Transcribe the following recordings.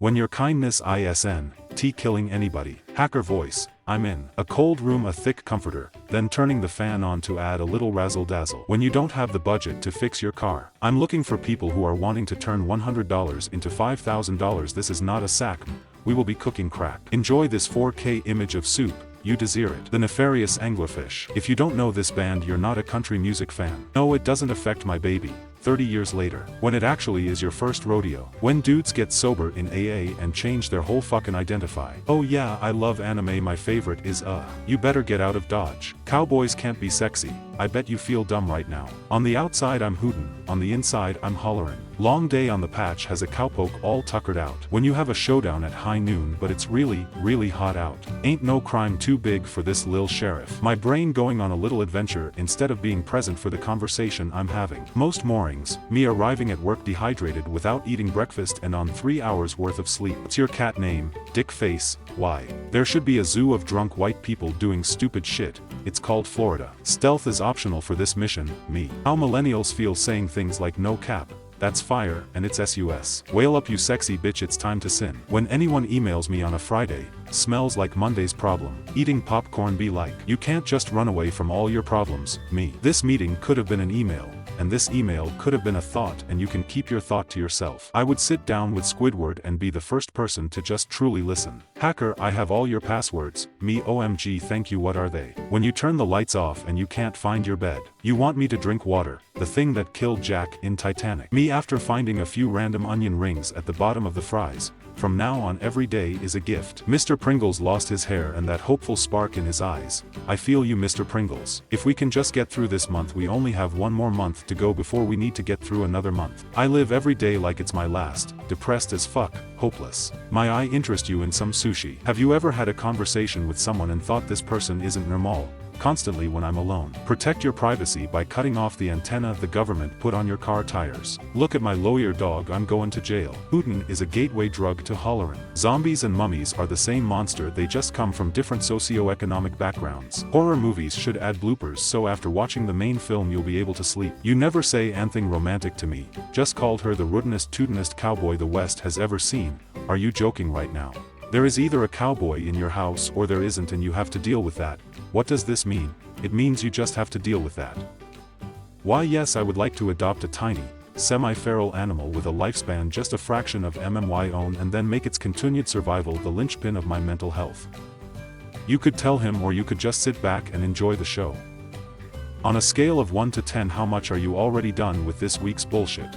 When your kindness isn't killing anybody. Hacker voice, I'm in a cold room, a thick comforter, then turning the fan on to add a little razzle dazzle. When you don't have the budget to fix your car. I'm looking for people who are wanting to turn $100 into $5,000. This is not a sack. We will be cooking crack. Enjoy this 4K image of soup. You desire it. The nefarious anglerfish. If you don't know this band, you're not a country music fan. No, it doesn't affect my baby. 30 years later, when it actually is your first rodeo. When dudes get sober in AA and change their whole fucking identify. Oh yeah, I love anime. My favorite is You Better Get Out of Dodge. Cowboys can't be sexy. I bet you feel dumb right now. On the outside I'm hootin', on the inside I'm hollerin'. Long day on the patch has a cowpoke all tuckered out. When you have a showdown at high noon but it's really, really hot out. Ain't no crime too big for this lil sheriff. My brain going on a little adventure instead of being present for the conversation I'm having. Most mornings, me arriving at work dehydrated without eating breakfast and on 3 hours worth of sleep. What's your cat name? Dick Face. Why? There should be a zoo of drunk white people doing stupid shit. It's called Florida. Stealth is optional for this mission. Me. How millennials feel saying things like no cap. That's fire, and it's sus. Whale up you sexy bitch, it's time to sin. When anyone emails me on a Friday, smells like Monday's problem. Eating popcorn be like. You can't just run away from all your problems, me. This meeting could have been an email, and this email could have been a thought, and you can keep your thought to yourself. I would sit down with Squidward and be the first person to just truly listen. Hacker, I have all your passwords. Me OMG, thank you. What are they? When you turn the lights off and you can't find your bed. You want me to drink water, the thing that killed Jack in Titanic. Me after finding a few random onion rings at the bottom of the fries. From now on every day is a gift. Mr. Pringles lost his hair and that hopeful spark in his eyes. I feel you, Mr. Pringles. If we can just get through this month, we only have one more month to go before we need to get through another month. I live every day like it's my last, depressed as fuck, hopeless. My eye interest you in some sushi. Have you ever had a conversation with someone and thought this person isn't normal? Constantly when I'm alone. Protect your privacy by cutting off the antenna the government put on your car tires. Look at my lawyer dog, I'm going to jail. Putin is a gateway drug to hollerin'. Zombies and mummies are the same monster, they just come from different socio-economic backgrounds. Horror movies should add bloopers so after watching the main film you'll be able to sleep. You never say anything romantic to me. Just called her the rootinest tootinest cowboy the West has ever seen. Are you joking right now? There is either a cowboy in your house or there isn't, and you have to deal with that. What does this mean? It means you just have to deal with that. Why yes, I would like to adopt a tiny, semi-feral animal with a lifespan just a fraction of my own and then make its continued survival the linchpin of my mental health. You could tell him, or you could just sit back and enjoy the show. On a scale of 1 to 10, how much are you already done with this week's bullshit?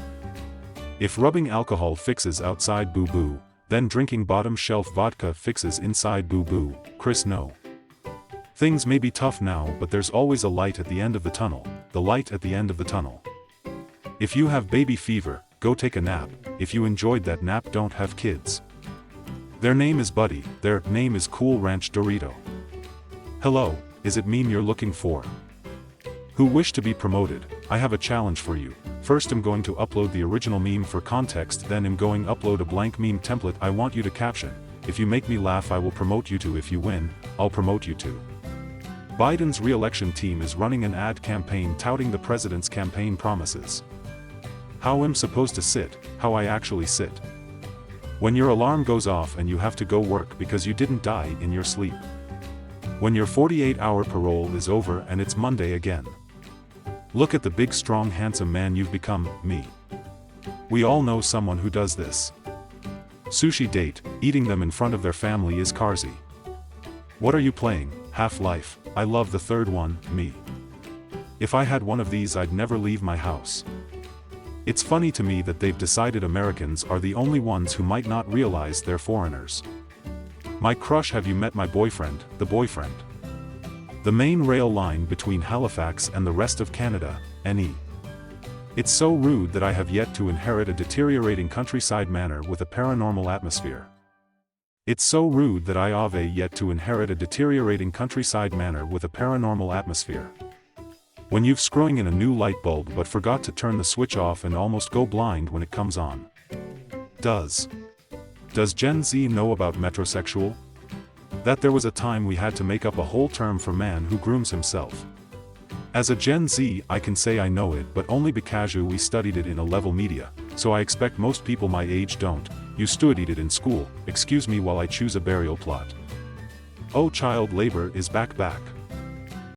If rubbing alcohol fixes outside boo-boo, then drinking bottom shelf vodka fixes inside boo-boo. Chris, no. Things may be tough now, but there's always a light at the end of the tunnel. The light at the end of the tunnel. If you have baby fever, go take a nap. If you enjoyed that nap, don't have kids. Their name is Buddy, their name is Cool Ranch Dorito. Hello, is it meme you're looking for? Who wish to be promoted? I have a challenge for you. First I'm going to upload the original meme for context, then I'm going upload a blank meme template I want you to caption. If you make me laugh I will promote you to. If you win, I'll promote you to. Biden's re-election team is running an ad campaign touting the president's campaign promises. How I'm supposed to sit, how I actually sit. When your alarm goes off and you have to go work because you didn't die in your sleep. When your 48-hour parole is over and it's Monday again. Look at the big strong handsome man you've become, me. We all know someone who does this. Sushi date, eating them in front of their family is Carsey. What are you playing? Half-Life. I love the third one, me. If I had one of these I'd never leave my house. It's funny to me that they've decided Americans are the only ones who might not realize they're foreigners. My crush, have you met my boyfriend, the boyfriend? The main rail line between Halifax and the rest of Canada, NE. It's so rude that I have yet to inherit a deteriorating countryside manor with a paranormal atmosphere. It's so rude that I have yet to inherit a deteriorating countryside manor with a paranormal atmosphere. When you've screwing in a new light bulb but forgot to turn the switch off and almost go blind when it comes on. Does Gen Z know about metrosexual? That there was a time we had to make up a whole term for man who grooms himself. As a Gen Z I can say I know it, but only because we studied it in a level media, so I expect most people my age don't. You studied it in school, excuse me while I choose a burial plot. Oh, child labor is back.